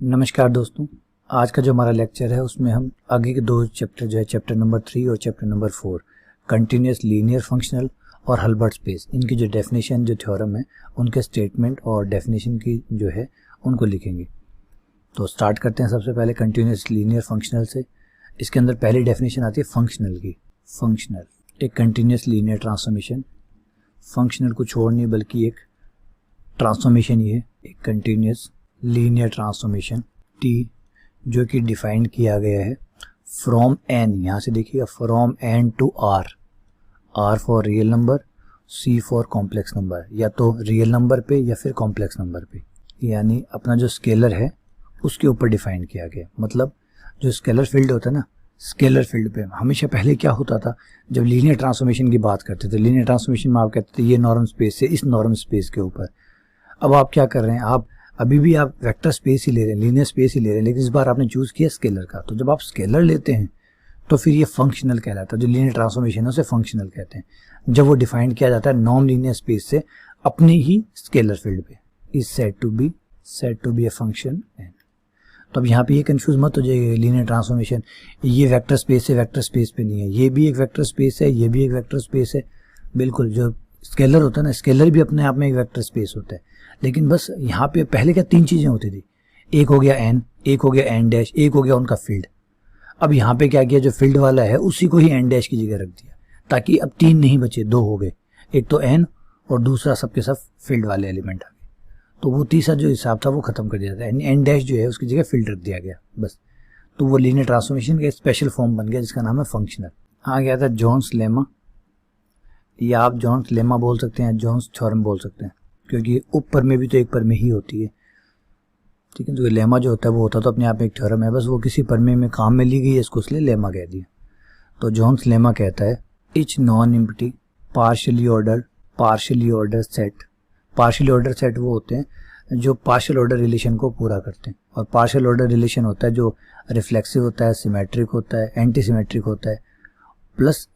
नमस्कार दोस्तों, आज का जो हमारा लेक्चर है उसमें हम आगे के दो चैप्टर जो है चैप्टर नंबर 3 और chapter number 4 continuous linear functional और हल्बर्ट स्पेस, इनकी जो डेफिनेशन जो थ्योरम है उनके स्टेटमेंट और डेफिनेशन की जो है उनको लिखेंगे। तो स्टार्ट करते हैं सबसे पहले कंटिन्यूस लीनियर फंक्शनल से। इसके अंदर पहली डेफिनेशन आती है फंक्शनल की। फंक्शनल एक कंटिन्यूस लीनियर ट्रांसफॉर्मेशन, फंक्शनल को छोड़ नहीं बल्कि एक ट्रांसफॉर्मेशन ही है, एक कंटिन्यूस लीनियर ट्रांसफॉर्मेशन टी, जो कि डिफाइन किया गया है फ्रॉम एन, यहाँ से देखिएगा from N to R, R for real number, C for complex number, या तो रियल नंबर पे या फिर कॉम्प्लेक्स नंबर पे, यानी अपना जो स्केलर है उसके ऊपर डिफाइन किया गया। मतलब जो स्केलर फील्ड होता है ना, स्केलर फील्ड पे हमेशा पहले क्या होता था, जब लीनियर ट्रांसफॉर्मेशन की बात करते थे, लीनियर ट्रांसफॉर्मेशन में आप कहते थे ये नॉर्म स्पेस से इस नॉर्म स्पेस के ऊपर। अब आप क्या कर रहे हैं, आप अभी भी आप वेक्टर स्पेस ही ले रहे हैं, लीनियर स्पेस ही ले रहे हैं, लेकिन इस बार आपने चूज किया स्केलर का। तो जब आप स्केलर लेते हैं तो फिर ये फंक्शनल कहलाता है। जो लीनियर ट्रांसफॉर्मेशन है उसे फंक्शनल कहते हैं। जब वो डिफाइन किया जाता है नॉन लीनियर स्पेस से अपने ही स्केलर फील्ड पे, is said to be a function N. तो अब यहाँ पे ये कंफ्यूज मत हो जाइए, लीनियर ट्रांसफॉर्मेशन ये वेक्टर स्पेस है, वेक्टर स्पेस पे नहीं है, ये भी एक वेक्टर स्पेस है, ये भी एक वेक्टर स्पेस है। बिल्कुल, जो स्केलर होता है ना, स्केलर भी अपने आप में एक वेक्टर स्पेस होता है, लेकिन बस यहाँ पे पहले क्या तीन चीजें होती थी, एक हो गया एन, एक हो गया एन डैश, एक हो गया उनका फील्ड। अब यहाँ पे क्या किया, जो फील्ड वाला है उसी को ही एन डैश की जगह रख दिया, ताकि अब तीन नहीं बचे, दो हो गए, एक तो एन और दूसरा सबके सब फील्ड वाले एलिमेंट आ गए। तो वो तीसरा जो हिसाब था वो खत्म कर दिया था, एन डैश जो है उसकी जगह फील्ड रख दिया गया बस। तो वो लीनियर ट्रांसफॉर्मेशन का स्पेशल फॉर्म बन गया जिसका नाम है फंक्शनल। आ गया था जॉन्स लेमा, या आप जॉन्स लेमा बोल सकते हैं, जॉन्स थ्योरम बोल सकते हैं, क्योंकि ऊपर में भी तो एक परमे ही होती है, ठीक है। तो लेमा जो होता है वो होता तो अपने आप में एक थ्योरम है, बस वो किसी परमे में काम में ली गई है, इसको इसलिए लेमा कह दिया। तो जॉन्स लेमा कहता है etch non empty partially order set, partially order set वो होते हैं जो पार्शियल ऑर्डर रिलेशन को पूरा करते हैं। और पार्शियल ऑर्डर रिलेशन होता है जो रिफ्लेक्सिव होता है, सिमेट्रिक होता है, एंटी सिमेट्रिक होता है, प्लस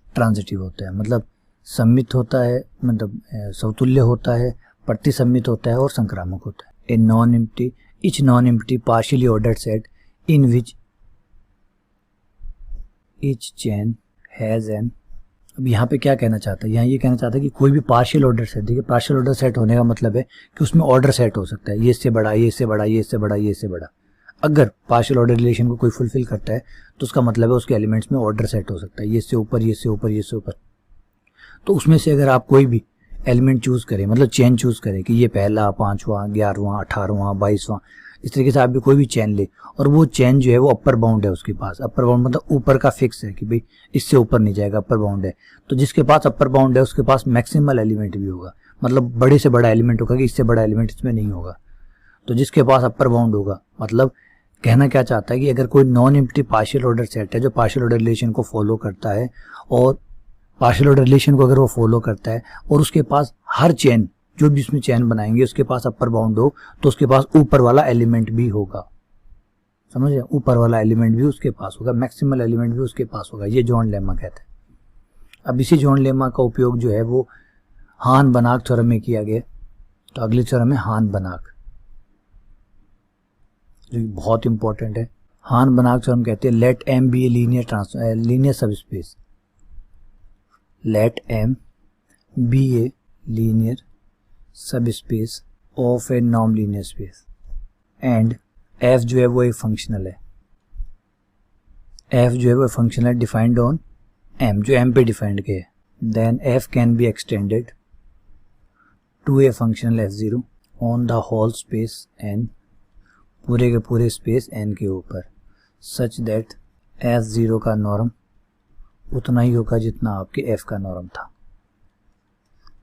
ट्रांजिटिव होता है। मतलब सम्मित होता है, मतलब समतुल्य होता है, प्रतिसम्मित होता है और संक्रामक होता है। ए non empty, etch non empty partially ordered set in which etch chain has an. अब यहाँ पे क्या कहना चाहता है, यहाँ ये कहना चाहता है कि कोई भी पार्शियल ऑर्डर सेट, देखिए पार्शियल ऑर्डर सेट होने का मतलब है कि उसमें ऑर्डर सेट हो सकता है, ये इससे बड़ा, ये इससे बड़ा, ये इससे बड़ा, ये इससे बड़ा। अगर पार्शियल ऑर्डर रिलेशन को कोई फुलफिल करता है तो उसका मतलब है उसके एलिमेंट्स में ऑर्डर सेट हो सकता है, ये इससे ऊपर, ये इससे ऊपर, ये इससे ऊपर। तो उसमें से अगर आप कोई भी एलिमेंट चूज करें, मतलब चेन चूज करें कि ये पहला, पांचवा, 11वां, 18वां, 22वां, इस तरीके से आप भी कोई भी चेन ले, और वो चेन जो है वो अपर बाउंड है उसके पास, अपर बाउंड मतलब ऊपर का फिक्स है कि भाई इससे ऊपर नहीं जाएगा, अपर बाउंड है। तो जिसके पास अपर बाउंड है उसके पास मैक्सिमल एलिमेंट भी होगा, मतलब बड़े से बड़ा एलिमेंट होगा कि इससे बड़ा एलिमेंट इसमें नहीं होगा। तो जिसके पास अपर बाउंड होगा, मतलब कहना क्या चाहता है कि अगर कोई non empty partial order set है जो पार्शियल ऑर्डर रिलेशन को फॉलो करता है, और पार्शियल ऑर्डर रिलेशन को अगर वो फॉलो करता है और उसके पास हर चेन, जो भी उसमें चेन बनाएंगे उसके पास अपर बाउंड हो, तो उसके पास ऊपर वाला एलिमेंट भी होगा, समझ रहे, ऊपर वाला एलिमेंट भी उसके पास होगा, मैक्सिमल एलिमेंट भी उसके पास होगा। ये जॉन लेमा कहते हैं। अब इसी जॉन लेमा का उपयोग जो है वो हान बनाक थ्योरम में किया गया। तो अगली थ्योरम है हान बनाक, जो बहुत इंपॉर्टेंट है। हान बनाक थ्योरम कहते हैं let M be a linear subspace, let M be a linear subspace of a non-linear space and F जो है वो एक फंक्शनल है, F जो है वो फंक्शनल है डिफाइंड ऑन M, जो M पे डिफाइंड किया है। Then F can be extended to a functional F0 on the whole space N, पूरे के पूरे स्पेस N के ऊपर, सच दैट F0 का नॉर्म उतना ही होगा जितना आपके f का नॉर्म था।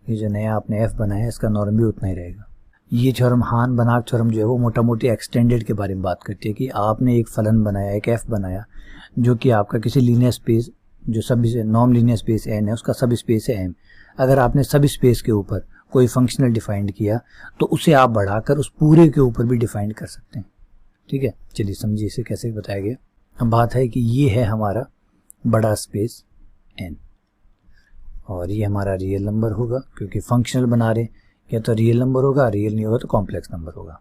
ये जो नया आपने f बनाया है इसका नॉर्म भी उतना ही रहेगा। ये थ्योरम हान बनाक थ्योरम जो है वो मोटा मोटी एक्सटेंडेड के बारे में बात करती है कि आपने एक फलन बनाया, एक f बनाया जो कि आपका किसी लीनियर स्पेस, जो सब नॉन लीनियर स्पेस n है उसका सब स्पेस है m। अगर आपने सब स्पेस के ऊपर कोई फंक्शनल डिफाइंड किया तो उसे आप बढ़ाकर उस पूरे के ऊपर भी डिफाइंड कर सकते हैं, ठीक है। चलिए समझिए इसे कैसे बताया गया। अब बात है कि ये है हमारा बड़ा स्पेस n, और ये हमारा रियल नंबर होगा, क्योंकि फंक्शनल बना रहे, या तो रियल नंबर होगा, रियल नहीं होगा तो कॉम्प्लेक्स नंबर होगा,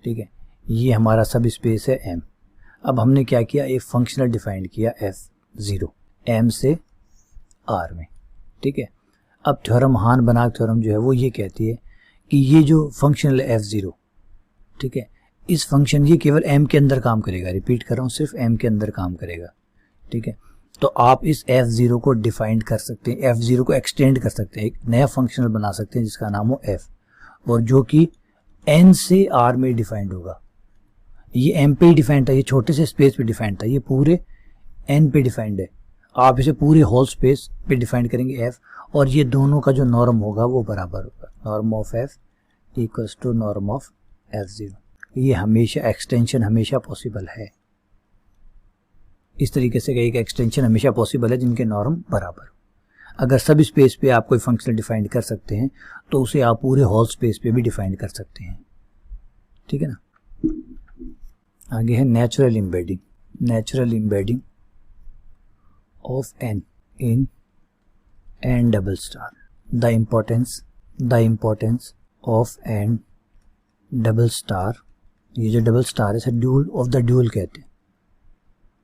ठीक है। ये हमारा सब स्पेस है M। अब हमने क्या किया, एक फंक्शनल डिफाइंड किया F0 M से R में, ठीक है। अब थ्योरम हान-बनाक थ्योरम जो है वो ये कहती है कि ये जो फंक्शनल F0, ठीक है, इस फंक्शन ये केवल M के अंदर काम करेगा, रिपीट कर रहा हूँ, सिर्फ M के अंदर काम करेगा, ठीक है। तो आप इस F0 को डिफाइंड कर सकते हैं, F0 को एक्सटेंड कर सकते हैं, एक नया फंक्शनल बना सकते हैं जिसका नाम हो F, और जो कि N से R में डिफाइंड होगा। ये M पे ही डिफाइंड था, ये छोटे से स्पेस पे डिफाइंड था, ये पूरे N पे डिफाइंड है। आप इसे पूरे होल स्पेस पे डिफाइंड करेंगे F, और ये दोनों का जो नॉर्म होगा वो बराबर होगा, norm of F equals to norm of F0। ये हमेशा एक्सटेंशन हमेशा पॉसिबल है, इस तरीके से एक एक्सटेंशन हमेशा पॉसिबल है जिनके नॉर्म बराबर। अगर सब स्पेस पे आप कोई फंक्शन डिफाइन कर सकते हैं तो उसे आप पूरे होल स्पेस पे भी डिफाइन कर सकते हैं, ठीक है ना। आगे है natural embedding, natural embedding of N in N double star. The importance of N double star, ये जो डबल स्टार है ड्यूल ऑफ द ड्यूल कहते हैं,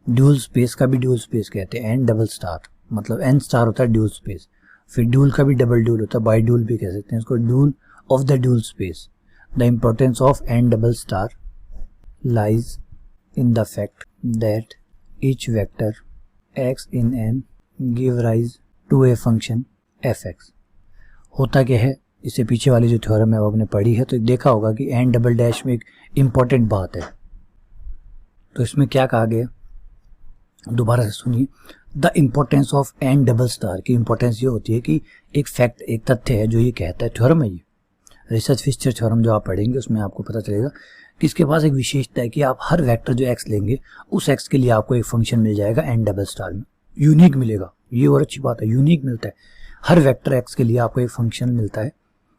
ड्यूल स्पेस का भी ड्यूल स्पेस कहते हैं। N डबल स्टार मतलब N स्टार होता है ड्यूल स्पेस, फिर ड्यूल का भी डबल ड्यूल होता है, बाई ड्यूल भी कह सकते हैं इसको, dual of the dual space. The importance of N double star lies in the fact that each vector x in N give rise to a function fx। होता क्या है, इससे पीछे वाली जो थ्योरम है वो आपने पढ़ी है तो देखा होगा कि N डबल डैश में एक इम्पॉर्टेंट बात है। तो इसमें क्या कहा गया, दोबारा से सुनिए। The importance of N double star की इम्पोर्टेंस ये होती है कि एक फैक्ट, एक तथ्य है जो ये कहता है, थ्योरम है ये, रिसर्च फिशर थ्योरम जो आप पढ़ेंगे उसमें आपको पता चलेगा कि इसके पास एक विशेषता है कि आप हर वेक्टर जो x लेंगे उस x के लिए आपको एक फंक्शन मिल जाएगा N डबल स्टार में, यूनिक मिलेगा। ये और अच्छी बात है, यूनिक मिलता है, हर वेक्टर x के लिए आपको एक फंक्शन मिलता है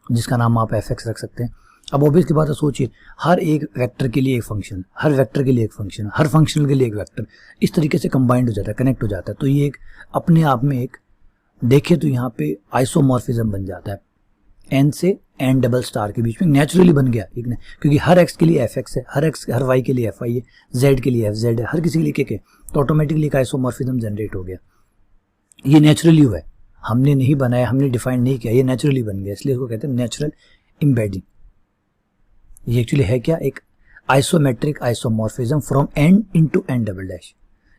जिसका नाम आप fx रख सकते हैं। अब ऑब्वियस की बात है, सोचिए हर एक वेक्टर के लिए एक फंक्शन, हर वेक्टर के लिए एक फंक्शन, हर फंक्शन के लिए एक वेक्टर, इस तरीके से कंबाइंड हो जाता है, कनेक्ट हो जाता है। तो ये एक अपने आप में एक देखे तो यहाँ पे आइसोमॉर्फिज्म बन जाता है, N से N डबल स्टार के बीच में नेचुरली बन गया, ठीक है, क्योंकि हर x के लिए fx है, हर y के लिए fy है, z के लिए fz है, हर किसी के लिए k है, तो ऑटोमेटिकली एक आइसोमॉर्फिज्म जनरेट हो गया। ये नेचुरली हुआ है, हमने नहीं बनाया, हमने डिफाइन नहीं किया, ये नेचुरली बन गया, इसलिए इसको कहते हैं नेचुरल एम्बेडिंग। ये एक्चुअली है क्या, एक isometric isomorphism from N into N double dash,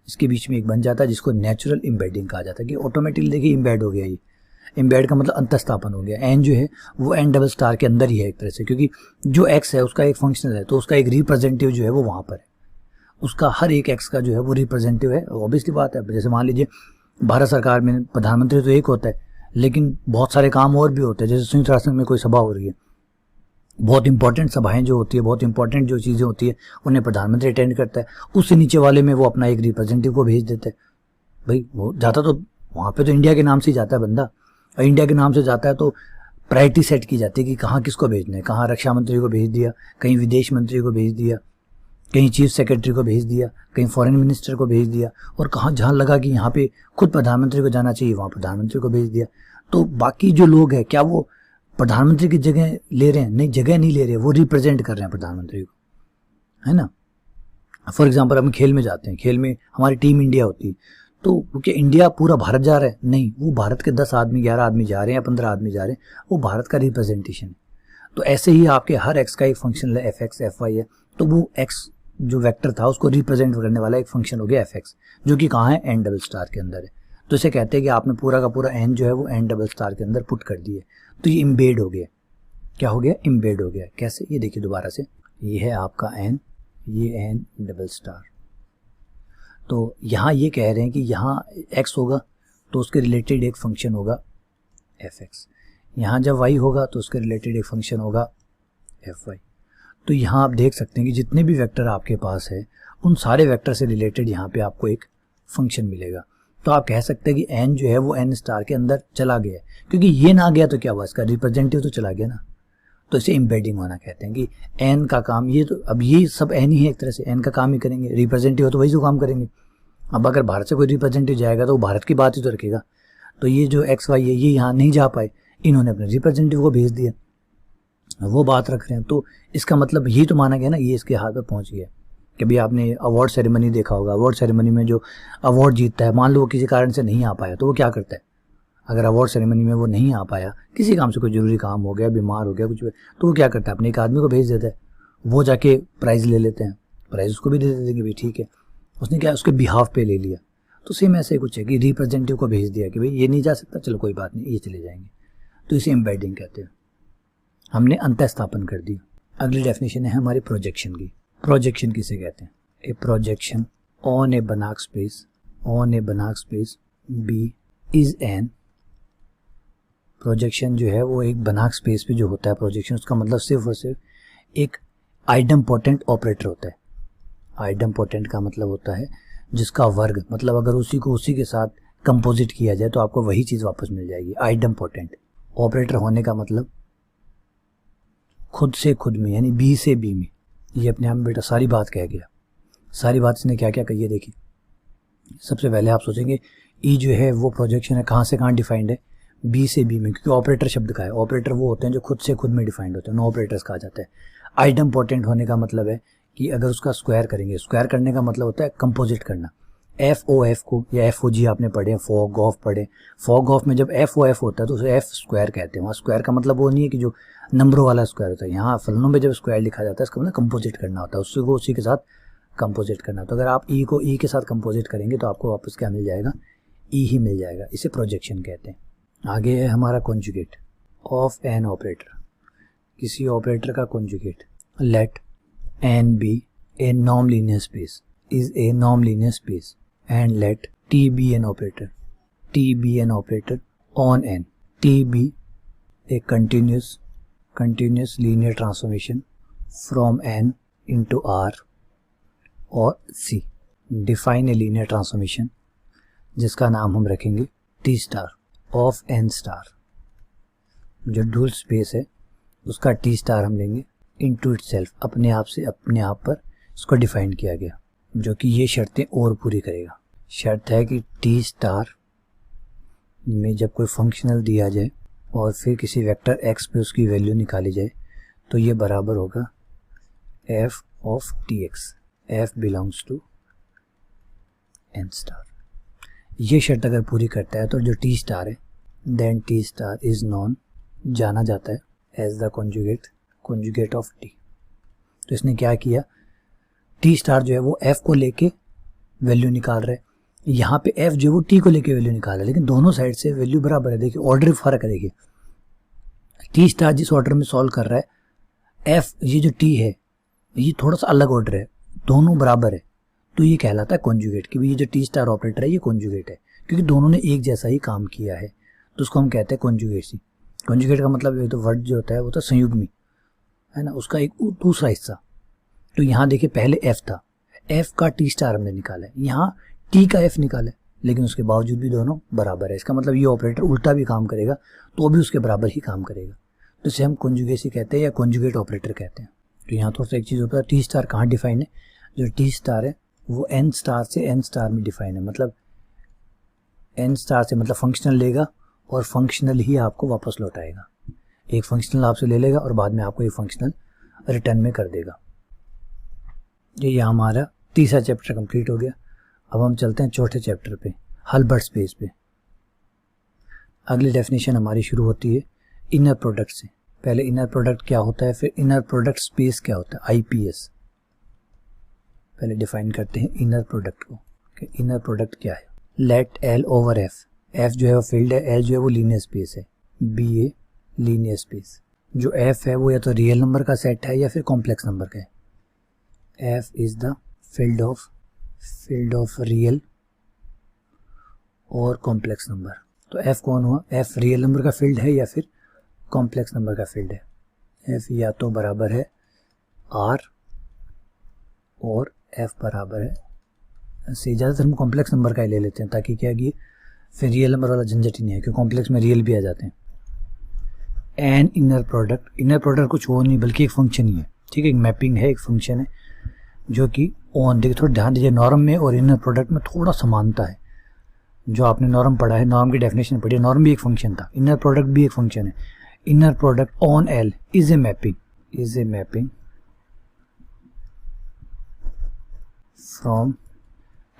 इसके बीच में एक बन जाता है जिसको नेचुरल एम्बेडिंग कहा जाता है कि ऑटोमेटिकली देखिए एम्बेड हो गया। ये एम्बेड का मतलब अंतस्थापन हो गया। N जो है वो N डबल स्टार के अंदर ही है एक तरह से, क्योंकि जो x है उसका एक फंक्शनल है तो उसका एक रिप्रेजेंटेटिव जो है वो वहाँ पर है, उसका हर एक x का जो है वो रिप्रेजेंटेटिव है। ऑब्वियसली बात है, जैसे मान लीजिए भारत सरकार में प्रधानमंत्री तो एक होता है लेकिन बहुत सारे काम और भी होते हैं, जैसे संयुक्त राष्ट्र में कोई सभा हो रही है, बहुत इंपॉर्टेंट सभाएं जो होती है, बहुत इंपॉर्टेंट जो चीज़ें होती है उन्हें प्रधानमंत्री अटेंड करता है, उससे नीचे वाले में वो अपना एक रिप्रेजेंटेटिव को भेज देते हैं। भाई वो जाता तो वहाँ पे तो इंडिया के नाम से ही जाता है बंदा, और इंडिया के नाम से जाता है तो प्रायोरिटी सेट की जाती है कि कहाँ किसको भेजना है, कहाँ रक्षा मंत्री को भेज दिया, कहीं विदेश मंत्री को भेज दिया, कहीं चीफ सेक्रेटरी को भेज दिया, कहीं फॉरेन मिनिस्टर को भेज दिया, और कहाँ जहाँ लगा कि यहाँ पे खुद प्रधानमंत्री को जाना चाहिए वहाँ प्रधानमंत्री को भेज दिया। तो बाकी जो लोग हैं क्या वो प्रधानमंत्री की जगह ले रहे हैं? नहीं, जगह नहीं ले रहे, वो रिप्रेजेंट कर रहे हैं प्रधानमंत्री को, है ना। फॉर एग्जाम्पल हम खेल में जाते हैं, खेल में हमारी टीम इंडिया होती है, तो क्या इंडिया पूरा भारत जा रहा है? नहीं, वो भारत के 10 आदमी 11 आदमी जा रहे हैं या 15 आदमी जा रहे हैं, वो भारत का रिप्रेजेंटेशन है। तो ऐसे ही आपके हर x का एक फंक्शन है, fx fy है, तो वो x जो वेक्टर था उसको रिप्रेजेंट करने वाला एक फंक्शन हो गया fx, जो कि कहाँ है, n डबल स्टार के अंदर है। तो इसे कहते हैं कि आपने पूरा का पूरा n जो है वो n डबल स्टार के अंदर पुट कर दिए, तो ये इम्बेड हो गया। क्या हो गया? इम्बेड हो गया। कैसे? ये देखिए दोबारा से, ये है आपका n, ये n डबल स्टार। तो यहाँ ये कह रहे हैं कि यहाँ x होगा तो उसके रिलेटेड एक फंक्शन होगा fx, यहाँ जब y होगा तो उसके रिलेटेड एक फंक्शन होगा fy। तो यहाँ आप देख सकते हैं कि जितने भी वेक्टर आपके पास है उन सारे वेक्टर से रिलेटेड यहाँ पे आपको एक फंक्शन मिलेगा। तो आप कह सकते हैं कि n जो है वो n स्टार के अंदर चला गया, क्योंकि ये ना गया तो क्या हुआ, इसका रिप्रेजेंटेटिव तो चला गया ना। तो इसे एम्बेडिंग होना कहते हैं कि n का काम, ये तो अब ये सब n ही है एक तरह से, n का काम ही करेंगे, रिप्रेजेंटेटिव हो तो वही जो काम करेंगे। अब अगर भारत से कोई रिप्रेजेंटेटिव जाएगा तो वो भारत की बात ही तो रखेगा। तो ये जो एक्स वाई है ये यहाँ नहीं जा पाए, इन्होंने अपने रिप्रेजेंटेटिव को भेज दिया। वो बात रख रहे हैं। तो इसका मतलब यही तो माना गया ना, ये इसके हाथ पे पहुंच गया। कभी आपने अवार्ड सेरेमनी देखा होगा, अवार्ड सेरेमनी में जो अवार्ड जीतता है, मान लो वो किसी कारण से नहीं आ पाया, तो वो क्या करता है, अगर अवार्ड सेरेमनी में वो नहीं आ पाया, किसी काम से कोई जरूरी काम हो गया, बीमार हो गया कुछ भी, तो वो क्या करता है, अपने एक आदमी को भेज देता है, वो जाके प्राइज़ ले लेते हैं, प्राइज़ उसको भी दे देते हैं कि भाई ठीक है, उसने क्या उसके बिहाफ पे ले लिया। तो सेम ऐसे ही कुछ है कि रिप्रेजेंटेटिव को भेज दिया कि भाई ये नहीं जा सकता, चलो कोई बात नहीं, ये चले जाएंगे। तो इसे एम्बेडिंग कहते हैं, हमने अंतःस्थापन कर दी। अगली डेफिनेशन है हमारी प्रोजेक्शन की। प्रोजेक्शन किसे कहते हैं? A projection on a Banach space, on a Banach space B is an. Projection जो है वो एक बनार्क स्पेस पे जो होता है प्रोजेक्शन, उसका मतलब सिर्फ और सिर्फ एक आइडम्पोटेंट ऑपरेटर होता है। आइडम्पोटेंट का मतलब होता है जिसका वर्ग, मतलब अगर उसी को उसी के साथ कंपोजिट किया जाए तो आपको वही चीज़ वापस मिल जाएगी। आइडम्पोटेंट ऑपरेटर होने का मतलब खुद से खुद में, यानी बी से बी में। ये अपने आप में बेटा सारी बात कह गया। सारी बात इसने क्या क्या कही है देखिए। सबसे पहले आप सोचेंगे ई जो है वो प्रोजेक्शन है कहाँ से कहाँ डिफाइंड है, बी से बी में, क्योंकि ऑपरेटर शब्द का है। ऑपरेटर वो होते हैं जो खुद से खुद में डिफाइंड होते हैं, नो ऑपरेटर्स कहा जाता है। आइडम्पोटेंट होने का मतलब है कि अगर उसका स्क्वायर करेंगे, स्क्वायर करने का मतलब होता है कंपोजिट करना। एफ ओ एफ को या एफ ओ जी आपने पढ़े, फॉग ऑफ पढ़े, फॉग ऑफ में जब एफ ओ एफ होता है तो उसे एफ स्क्वायर कहते हैं। वहाँ स्क्वायर का मतलब वो नहीं है कि जो नंबरों वाला स्क्वायर होता है, यहाँ फलनों में जब स्क्वायर लिखा जाता है इसका मतलब कंपोजिट करना होता है, उससे को उसी के साथ कंपोजिट करना। तो अगर आप ई को ई के साथ कंपोजिट करेंगे तो आपको वापस क्या मिल जाएगा, ई ही मिल जाएगा। इसे प्रोजेक्शन कहते हैं। आगे है हमारा कॉन्जुगेट ऑफ एन ऑपरेटर, किसी ऑपरेटर का conjugate. Let N be a non linear space, is a non linear space, and let T be an operator, T be an operator on N, T be a continuous linear transformation from N into R or C. Define a linear transformation जिसका नाम हम रखेंगे T star of N star। जो dual space है उसका T star हम लेंगे into itself, अपने आप से अपने आप पर इसको डिफाइन किया गया, जो कि ये शर्तें और पूरी करेगा। शर्त है कि टी स्टार में जब कोई फंक्शनल दिया जाए और फिर किसी वेक्टर एक्स पे उसकी वैल्यू निकाली जाए तो ये बराबर होगा F of T X, F belongs to N star. ये शर्त अगर पूरी करता है तो जो टी स्टार है then T star is known, जाना जाता है as the conjugate of T. तो इसने क्या किया, टी स्टार जो है वो एफ को लेके वैल्यू निकाल रहा है, यहाँ पे एफ जो है वो टी को लेके वैल्यू निकाल रहा है, लेकिन दोनों साइड से वैल्यू बराबर है। देखिए ऑर्डर फर्क है, देखिए टी स्टार जिस ऑर्डर में सॉल्व कर रहा है, एफ ये जो टी है ये थोड़ा सा अलग ऑर्डर है, दोनों बराबर है, तो ये कहलाता है कॉन्जुगेट कि ये जो टी स्टार ऑपरेटर है ये कॉन्जुगेट है, क्योंकि दोनों ने एक जैसा ही काम किया है, तो उसको हम कहते हैं कॉन्जुगेसी। कॉन्जुगेट का मतलब ये तो वर्ड जो होता है वो तो संयुग्मी है ना, उसका एक दूसरा हिस्सा। तो यहाँ देखिए पहले एफ था, एफ का टी स्टार हमने निकाला है, यहाँ टी का एफ निकाला है, लेकिन उसके बावजूद भी दोनों बराबर है। इसका मतलब ये ऑपरेटर उल्टा भी काम करेगा तो भी उसके बराबर ही काम करेगा, तो इसे हम कॉन्जुगेसी कहते हैं या कॉन्जुगेट ऑपरेटर कहते हैं। तो यहाँ थोड़ा सा एक चीज़ होता है, टी स्टार कहाँ डिफाइन है, जो टी स्टार है वो एन स्टार से एन स्टार में डिफाइन है, मतलब एन स्टार से मतलब फंक्शनल लेगा और फंक्शनल ही आपको वापस लौटाएगा। एक फंक्शनल आपसे ले लेगा और बाद में आपको एक फंक्शनल रिटर्न में कर देगा। ये हमारा तीसरा चैप्टर कंप्लीट हो गया। अब हम चलते हैं चौथे चैप्टर पे, हल्बर्ट स्पेस पे। अगली डेफिनेशन हमारी शुरू होती है इनर प्रोडक्ट से। पहले इनर प्रोडक्ट क्या होता है, फिर इनर प्रोडक्ट स्पेस क्या होता है, आईपीएस। पहले डिफाइन करते हैं इनर प्रोडक्ट को कि इनर प्रोडक्ट क्या है। Let L over F, F जो है वो फील्ड है, एल जो है वो लीनियर स्पेस है, बी ए लीनियर स्पेस। जो एफ है वो या तो रियल नंबर का सेट है या फिर कॉम्प्लेक्स नंबर का है। F is the field of real और कॉम्प्लेक्स नंबर। तो एफ कौन हुआ, एफ रियल नंबर का फील्ड है या फिर कॉम्प्लेक्स नंबर का फील्ड है। एफ या तो बराबर है आर और एफ बराबर है, से ज़्यादातर हम कॉम्प्लेक्स नंबर का ही ले लेते हैं ताकि क्या कि फिर रियल नंबर वाला झंझट ही नहीं है, क्योंकि कॉम्प्लेक्स में रियल भी आ जाते हैं। एन इनर प्रोडक्ट कुछ और नहीं बल्कि एक फंक्शन ही है, ठीक है, एक मैपिंग है, एक फंक्शन है जो कि ऑन। देखिए थोड़ा ध्यान दीजिए, नॉर्म में और इनर प्रोडक्ट में थोड़ा समानता है। जो आपने नॉर्म पढ़ा है, नॉर्म की डेफिनेशन पढ़ी है, नॉर्म भी एक फंक्शन था, इनर प्रोडक्ट भी एक फंक्शन है। Inner product on L is a mapping from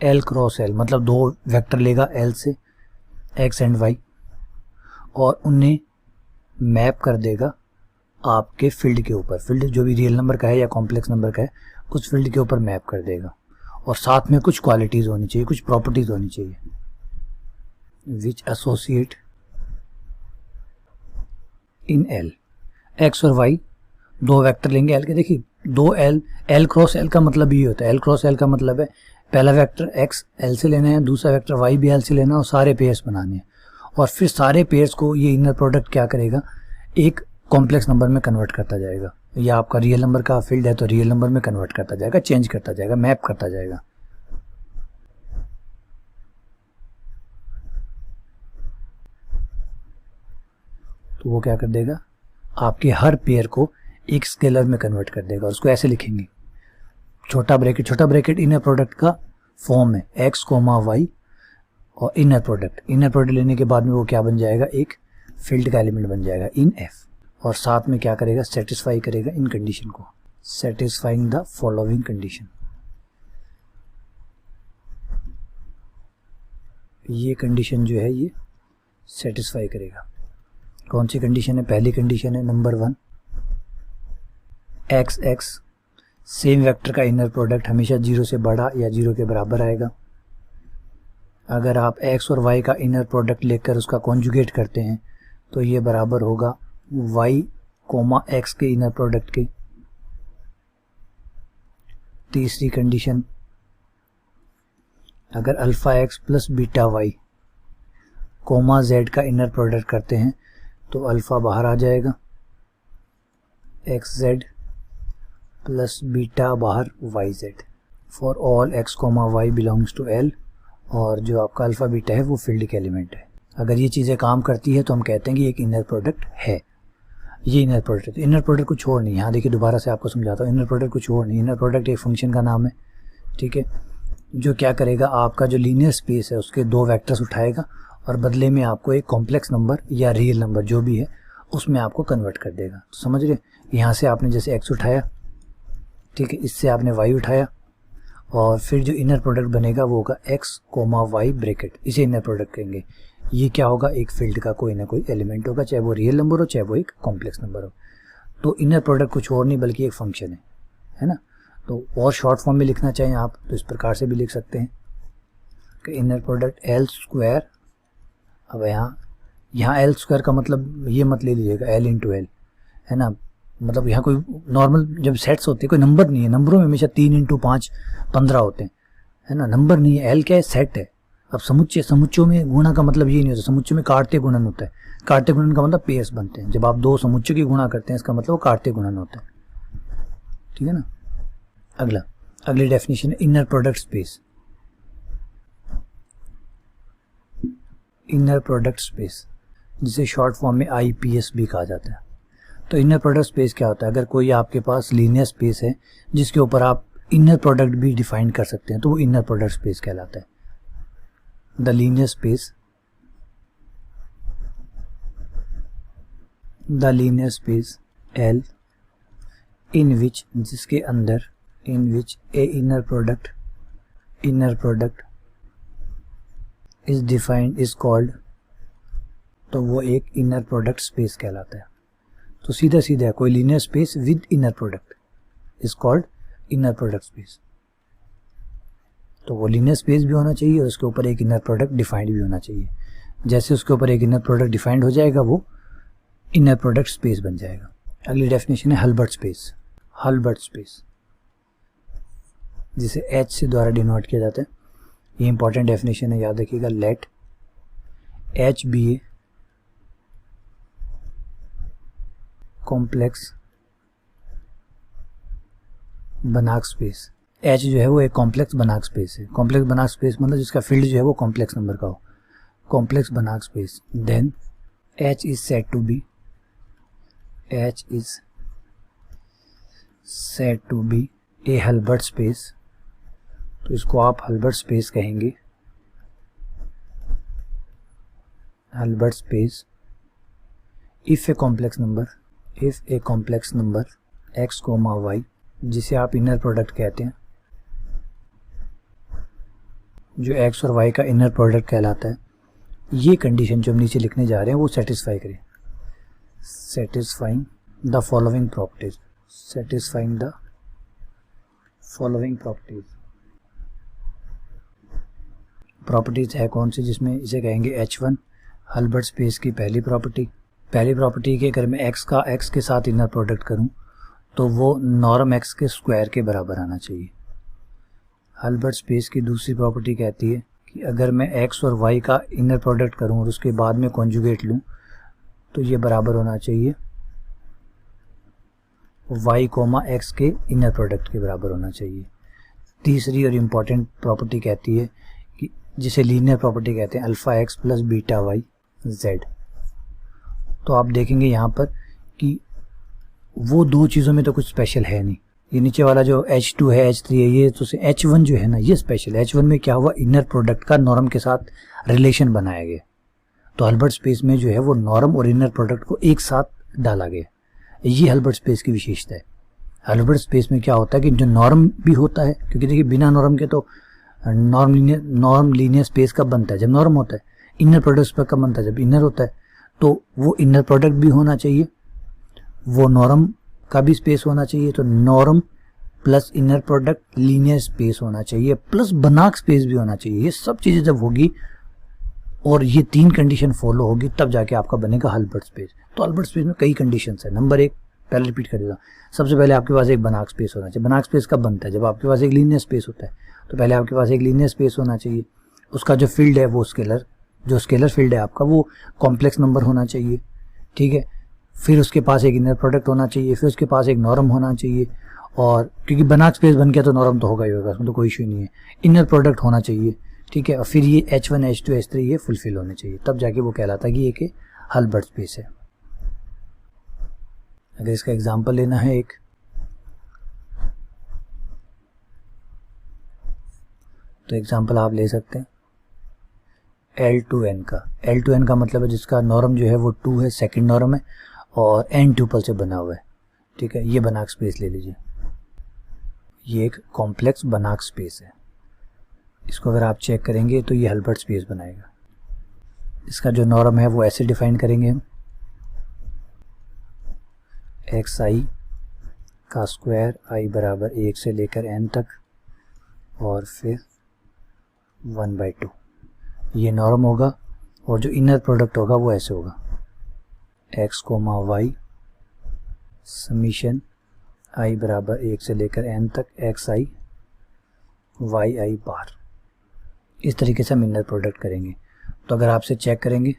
L cross L, मतलब दो वेक्टर लेगा एल से एक्स एंड वाई और उन्हें मैप कर देगा आपके फील्ड के ऊपर। फील्ड जो भी रियल नंबर का है या कॉम्प्लेक्स नंबर का है उस फील्ड के ऊपर मैप कर देगा, और साथ में कुछ क्वालिटीज होनी चाहिए, कुछ प्रॉपर्टीज होनी चाहिए विच एसोसिएट इन एल। एक्स और वाई दो वेक्टर लेंगे एल के। देखिए दो एल क्रॉस एल का मतलब ये होता है, एल क्रॉस एल का मतलब है पहला वेक्टर एक्स एल से लेना है, दूसरा वेक्टर वाई भी एल से लेना है और सारे पेयर्स बनाने हैं, और फिर सारे पेयर्स को ये इनर प्रोडक्ट क्या करेगा, एक कॉम्प्लेक्स नंबर में कन्वर्ट करता जाएगा। या आपका रियल नंबर का फील्ड है तो रियल नंबर में कन्वर्ट करता जाएगा, चेंज करता जाएगा, मैप करता जाएगा। तो वो क्या कर देगा, आपके हर पेयर को एक स्केलर में कन्वर्ट कर देगा। उसको ऐसे लिखेंगे, छोटा ब्रैकेट इनर प्रोडक्ट का फॉर्म है एक्स कोमा वाई और इनर प्रोडक्ट लेने के बाद में वो क्या बन जाएगा, एक फील्ड का एलिमेंट बन जाएगा इन एफ, और साथ में क्या करेगा, सेटिस्फाई करेगा इन कंडीशन को, सेटिस्फाइंग द फॉलोइंग कंडीशन। ये कंडीशन जो है ये सेटिस्फाई करेगा। कौन सी कंडीशन है, पहली कंडीशन है number 1, x x same vector का इनर प्रोडक्ट हमेशा 0 से बड़ा या 0 के बराबर आएगा। अगर आप x और y का इनर प्रोडक्ट लेकर उसका कॉन्जुगेट करते हैं तो ये बराबर होगा y कोमा x के इनर प्रोडक्ट के। तीसरी कंडीशन, अगर alpha x plus beta y comma z का इनर प्रोडक्ट करते हैं तो अल्फा बाहर आ जाएगा, एक्स जेड प्लस बीटा बाहर Y Z for all X comma Y belongs to L, और जो आपका अल्फा बीटा है वो फील्ड के एलिमेंट है। अगर ये चीज़ें काम करती है तो हम कहते हैं कि एक इनर प्रोडक्ट है। ये इनर प्रोडक्ट कुछ और नहीं। यहाँ देखिए दोबारा से आपको समझाता हूँ, इनर प्रोडक्ट कुछ और नहीं, इनर प्रोडक्ट एक फंक्शन का नाम है, ठीक है, जो क्या करेगा, आपका जो लीनियर स्पेस है उसके दो वेक्टर्स उठाएगा और बदले में आपको एक कॉम्प्लेक्स नंबर या रियल नंबर जो भी है उसमें आपको कन्वर्ट कर देगा। तो समझ रहे, यहाँ से आपने जैसे एक्स उठाया, ठीक है, इससे आपने वाई उठाया, और फिर जो इनर प्रोडक्ट बनेगा वो होगा एक्स कोमा वाई ब्रैकेट, इसे इनर प्रोडक्ट कहेंगे। ये क्या होगा, एक फील्ड का कोई ना कोई एलिमेंट होगा, चाहे वो रियल नंबर हो चाहे वो एक कॉम्प्लेक्स नंबर हो। तो इनर प्रोडक्ट कुछ और नहीं बल्कि एक फंक्शन है ना। तो और शॉर्ट फॉर्म में लिखना चाहें आप तो इस प्रकार से भी लिख सकते हैं कि इनर प्रोडक्ट एल स्क्वायर। अब यहाँ एल स्क्वायर का मतलब ये मत ले लीजिएगा एल इंटू एल, है ना, मतलब यहाँ कोई नॉर्मल जब सेट्स होते हैं कोई नंबर नहीं है, नंबरों में हमेशा 3 इंटू 5 15 होते हैं, है ना, नंबर नहीं है। एल क्या है, सेट है। अब समुच्चयों में गुणा का मतलब ये नहीं होता, समुच्चयों में काटते गुणन होता है। काटते गुणन का मतलब पेयर्स बनते हैं। जब आप दो समुच्चयों की गुणा करते हैं इसका मतलब वो काटते गुणन होता है, ठीक है ना। अगली डेफिनेशन है inner product space. Inner product space जिसे शॉर्ट फॉर्म में IPS भी कहा जाता है। तो इनर प्रोडक्ट स्पेस क्या होता है, अगर कोई आपके पास लीनियर स्पेस है जिसके ऊपर आप इनर प्रोडक्ट भी डिफाइन कर सकते हैं तो वो इनर प्रोडक्ट स्पेस कहलाता है। The linear space L in which, जिसके अंदर, in which a inner product is defined is called, तो वो एक इनर प्रोडक्ट स्पेस कहलाता है। तो सीधा है, कोई linear space with inner product is called inner product space. तो वो लीनियर स्पेस भी होना चाहिए और उसके ऊपर एक इनर प्रोडक्ट डिफाइंड भी होना चाहिए। जैसे उसके ऊपर एक इनर प्रोडक्ट डिफाइंड हो जाएगा वो इनर प्रोडक्ट स्पेस बन जाएगा। अगली डेफिनेशन है हल्बर्ट स्पेस, जिसे H से द्वारा डिनोट किया जाता है। ये इंपॉर्टेंट डेफिनेशन है, याद रखिएगा। Let H be a complex Banach space. H जो है वो एक कॉम्प्लेक्स बनाक स्पेस है। कॉम्प्लेक्स बनाक स्पेस मतलब जिसका फील्ड जो है वो कॉम्प्लेक्स नंबर का हो, complex Banach space. Then H is said to be a Hilbert space. तो इसको आप हल्बर्ट स्पेस कहेंगे। Hilbert space if a complex number x, y, जिसे आप इनर प्रोडक्ट कहते हैं, जो x और y का इनर प्रोडक्ट कहलाता है, ये कंडीशन जो हम नीचे लिखने जा रहे हैं वो सेटिस्फाई करें। Satisfying the following properties, satisfying the following properties है कौन सी, जिसमें इसे कहेंगे H1 हल्बर्ट स्पेस की पहली प्रॉपर्टी कि अगर मैं x के साथ इनर प्रोडक्ट करूं तो वो नॉर्म x के स्क्वायर के बराबर आना चाहिए। हल्बर्ट स्पेस की दूसरी प्रॉपर्टी कहती है कि अगर मैं x और y का इनर प्रोडक्ट करूं और उसके बाद में कॉन्जुगेट लूं तो ये बराबर होना चाहिए y, x के इनर प्रोडक्ट के बराबर होना चाहिए। तीसरी और इम्पॉर्टेंट प्रॉपर्टी कहती है कि जिसे लीनियर प्रॉपर्टी कहते हैं, alpha x plus beta y z। तो आप देखेंगे यहाँ पर कि वो दो चीज़ों में तो कुछ स्पेशल है नहीं। ये नीचे वाला जो H2 है, H3 है, ये तो H1 जो है ना, ये स्पेशल है। H1 में क्या हुआ, इनर प्रोडक्ट का नॉर्म के साथ रिलेशन बनाया गया। तो हल्बर्ट स्पेस में जो है वो नॉर्म और इनर प्रोडक्ट को एक साथ डाला गया। ये हल्बर्ट स्पेस की विशेषता है। हल्बर्ट स्पेस में क्या होता है कि जो नॉर्म भी होता है, क्योंकि देखिए बिना नॉर्म के तो नॉर्म लीनियर स्पेस कब बनता है, जब नॉर्म होता है। इनर प्रोडक्ट पर कब बनता है, जब इनर होता है। तो वो इनर प्रोडक्ट भी होना चाहिए, वो नॉर्म का भी स्पेस होना चाहिए। तो norm plus inner product linear space होना चाहिए, प्लस बनाक स्पेस भी होना चाहिए। ये सब चीज़ें जब होगी और ये तीन कंडीशन फॉलो होगी तब जाके आपका बनेगा हल्बर्ट स्पेस। तो हल्बर्ट स्पेस में कई कंडीशंस है। नंबर 1, पहले रिपीट कर देता हूँ, सबसे पहले आपके पास एक बनाक स्पेस होना चाहिए। बनाक स्पेस कब बनता है, जब आपके पास एक लीनियर स्पेस होता है। तो पहले आपके पास एक लीनियर स्पेस होना चाहिए, उसका जो फील्ड है वो स्केलर फील्ड है आपका, वो कॉम्प्लेक्स नंबर होना चाहिए, ठीक है। फिर उसके पास एक इनर प्रोडक्ट होना चाहिए, फिर उसके पास एक नॉर्म होना चाहिए, और क्योंकि बनाक स्पेस बन गया तो नॉर्म तो होगा ही होगा, उसमें तो कोई इशू नहीं है। इनर प्रोडक्ट होना चाहिए, ठीक है। और फिर ये H1, H2, H3 ये फुलफिल होने चाहिए, तब जाके वो कहलाता है कि ये हल्बर्ट स्पेस है। अगर इसका एग्जांपल लेना है एक, तो एग्जांपल आप ले सकते हैं L2n का। L2n का मतलब है जिसका नॉर्म जो है वो 2 है, सेकंड नॉर्म है, और n ट्यूपल से बना हुआ है, ठीक है। ये बनाक स्पेस ले लीजिए, ये एक कॉम्प्लेक्स बनाक स्पेस है। इसको अगर आप चेक करेंगे तो ये हल्बर्ट स्पेस बनाएगा। इसका जो नॉर्म है वो ऐसे डिफाइन करेंगे हम, xi का स्क्वायर i बराबर 1 से लेकर n तक, और फिर 1/2 ये नॉर्म होगा। और जो इनर प्रोडक्ट होगा वो ऐसे होगा, x, y समीशन i बराबर 1 से लेकर n तक xi yi बार। इस तरीके से हम इनर प्रोडक्ट करेंगे। तो अगर आपसे चेक करेंगे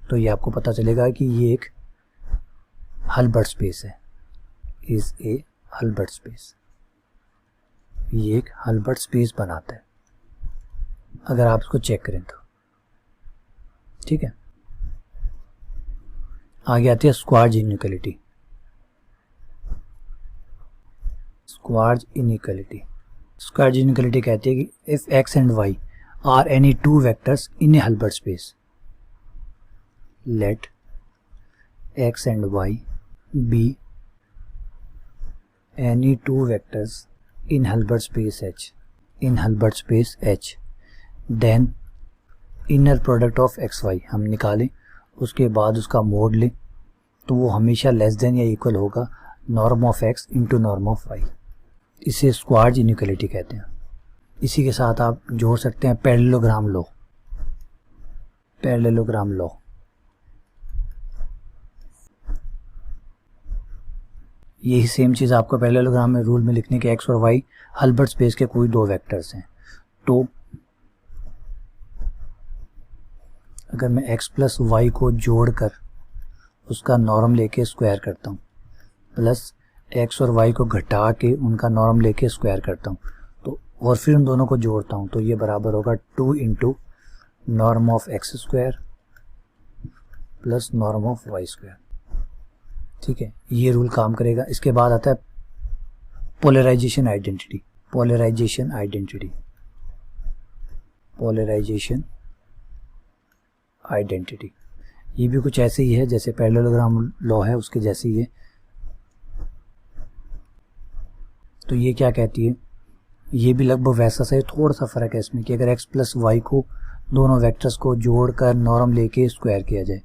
तो ये आपको पता चलेगा कि ये एक हल्बर्ट स्पेस है, इज ए हल्बर्ट स्पेस। ये एक हल्बर्ट स्पेस बनाता है अगर आप इसको चेक करें तो, ठीक है। आगे आती है स्क्वार्ज इनइक्वालिटी। स्क्वार्ज इनइक्वालिटी कहती है कि if x and y are any two vectors in a Hilbert space, let x and y be any two vectors in Hilbert space H, then inner product of xy हम निकालें, उसके बाद उसका mode लें तो वो हमेशा लेस देन या इक्वल होगा norm of x into norm of y। इसे स्क्वार्ज इनइक्वालिटी कहते हैं। इसी के साथ आप जोड़ सकते हैं पैरेललोग्राम लॉ। यही सेम चीज़ आपको पैरेललोग्राम में रूल में लिखने के x और y हल्बर्ट स्पेस के कोई दो वेक्टर्स हैं। तो अगर मैं x प्लस y को जोड़कर उसका नॉर्म लेके स्क्वायर करता हूँ, प्लस x और y को घटा के उनका नॉर्म लेके स्क्वायर करता हूँ, तो और फिर उन दोनों को जोड़ता हूँ, तो ये बराबर होगा 2 into norm of x square plus norm of y square, ठीक है। ये रूल काम करेगा। इसके बाद आता है पोलराइजेशन आइडेंटिटी। ये भी कुछ ऐसे ही है जैसे पैरेललोग्राम लॉ है उसके जैसे ही है। तो ये क्या कहती है, ये भी लगभग वैसा सा है, थोड़ा सा फ़र्क है इसमें कि अगर x प्लस वाई को दोनों वेक्टर्स को जोड़कर नॉर्म लेके स्क्वायर किया जाए,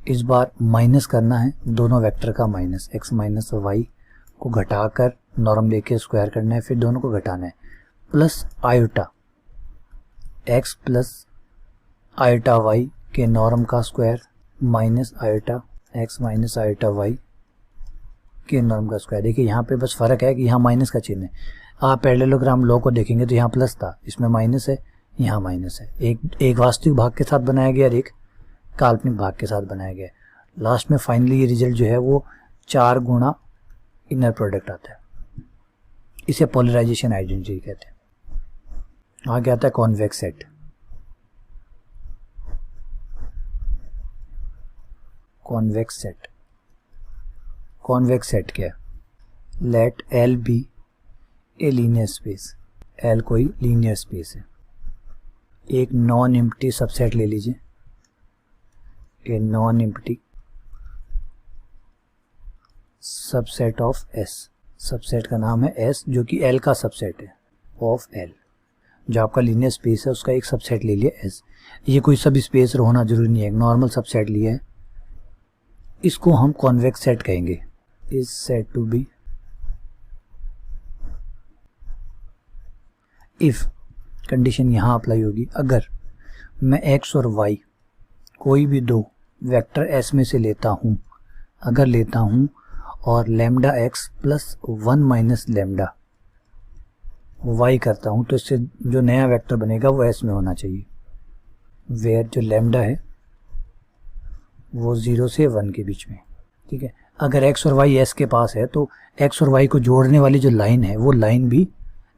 इस बार माइनस करना है दोनों वेक्टर का माइनस, x माइनस वाई को घटाकर नॉर्म लेके स्क्वायर करना है, फिर दोनों को घटाना है, plus iota x plus iota Y के नॉर्म का square minus iota x minus iota Y के नॉर्म का स्क्वायर। देखिए यहाँ पे बस फ़र्क है कि यहाँ माइनस का चिन्ह है। आप पैरेललोग्राम लॉ को देखेंगे तो यहाँ प्लस था, इसमें माइनस है, यहाँ माइनस है। एक वास्तविक भाग के साथ बनाया गया और एक काल्पनिक भाग के साथ बनाया गया। लास्ट में फाइनली ये रिजल्ट जो है वो 4 गुना इनर प्रोडक्ट आता है। इसे पोलराइजेशन आइडेंटिटी कहते हैं। आगे आता है convex set. Convex set, convex set क्या है? Let L be a linear space, L कोई लीनियर स्पेस है। एक नॉन एम्प्टी सबसेट ले लीजिए, a non empty subset of S, subset का नाम है S जो कि L का सबसेट है ऑफ L। जो आपका लीनियर स्पेस है उसका एक सबसेट ले लिया S। ये कोई सब स्पेस होना जरूरी नहीं है, एक नॉर्मल सबसेट लिया है, इसको हम कॉन्वेक्स सेट कहेंगे। Is said to be if, condition यहाँ अप्लाई होगी अगर मैं x और y कोई भी दो वेक्टर S में से लेता हूँ, अगर लेता हूँ और lambda x plus 1 minus lambda y करता हूँ, तो इससे जो नया वेक्टर बनेगा वो S में होना चाहिए, वेयर जो लैम्डा है वो 0 से 1 के बीच में। ठीक है, अगर x और y S के पास है तो x और y को जोड़ने वाली जो लाइन है वो लाइन भी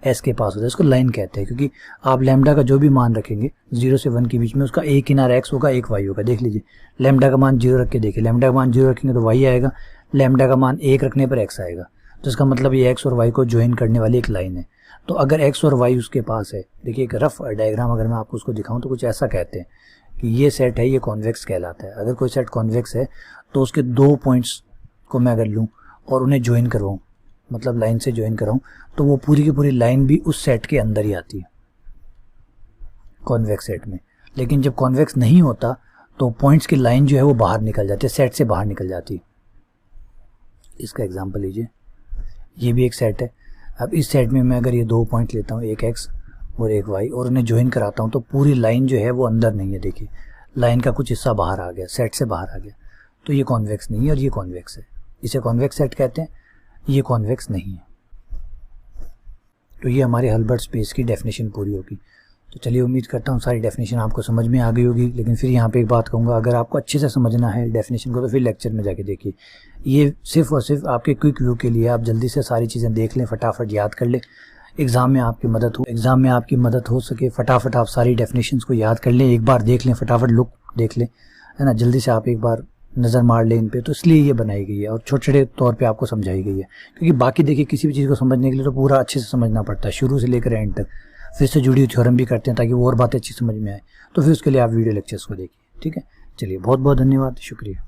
S के पास होता है, इसको लाइन कहते हैं, क्योंकि आप लैम्डा का जो भी मान रखेंगे 0 से 1 के बीच में उसका एक किनारा x होगा एक y होगा। देख लीजिए, लैम्डा का मान 0 रख के देखिए, लैम्डा का मान 0 रखेंगे तो y आएगा, लैम्डा का मान 1 रखने पर x आएगा। तो इसका मतलब ये x और y को ज्वाइन करने वाली एक लाइन है। तो अगर x और y उसके पास है, देखिए एक रफ डायग्राम अगर मैं आपको उसको दिखाऊं तो कुछ ऐसा कहते हैं कि ये सेट है, ये कॉन्वेक्स कहलाता है। अगर कोई सेट कॉन्वेक्स है तो उसके 2 पॉइंट्स को मैं अगर लूँ और उन्हें ज्वाइन करवाऊँ, मतलब लाइन से ज्वाइन कराऊँ, तो वो पूरी की पूरी लाइन भी उस सेट के अंदर ही आती है कॉन्वेक्स सेट में। लेकिन जब कॉन्वेक्स नहीं होता तो पॉइंट्स की लाइन जो है वो बाहर निकल जाती है, सेट से बाहर निकल जाती है। इसका एग्जांपल लीजिए, ये भी एक सेट है। अब इस सेट में मैं अगर ये 2 पॉइंट लेता हूँ, एक x और एक y, और उन्हें ज्वाइन कराता हूँ तो पूरी लाइन जो है वो अंदर नहीं है। देखिए लाइन का कुछ हिस्सा बाहर आ गया, सेट से बाहर आ गया, तो ये कॉन्वेक्स नहीं है और ये कॉन्वेक्स है। इसे कॉन्वेक्स सेट कहते हैं, ये कॉन्वेक्स नहीं है। तो ये हमारे हल्बर्ट स्पेस की डेफिनेशन पूरी होगी। तो चलिए, उम्मीद करता हूँ सारी डेफिनेशन आपको समझ में आ गई होगी। लेकिन फिर यहाँ पे एक बात कहूँगा, अगर आपको अच्छे से समझना है डेफिनेशन को तो फिर लेक्चर में जाके देखिए। ये सिर्फ और सिर्फ आपके क्विक व्यू के लिए, आप जल्दी से सारी चीज़ें देख लें, फटाफट याद कर लें, एग्ज़ाम में आपकी मदद हो सके। फटाफट आप सारी डेफिनेशंस को याद कर लें, एक बार देख लें, फटाफट लुक देख लें, है ना, जल्दी से आप एक बार नज़र मार लें इन पे। तो इसलिए ये बनाई गई है और छोटे छोटे तौर पे आपको समझाई गई है, क्योंकि बाकी देखिए किसी भी चीज़ को समझने के लिए तो पूरा अच्छे से समझना पड़ता है, शुरू से लेकर एंड तक। फिर से जुड़ी हुई थ्योरम भी करते हैं ताकि वो और बातें अच्छी समझ में आए। तो फिर उसके लिए आप वीडियो लेक्चर्स को देखिए। ठीक है, चलिए, बहुत बहुत धन्यवाद, शुक्रिया।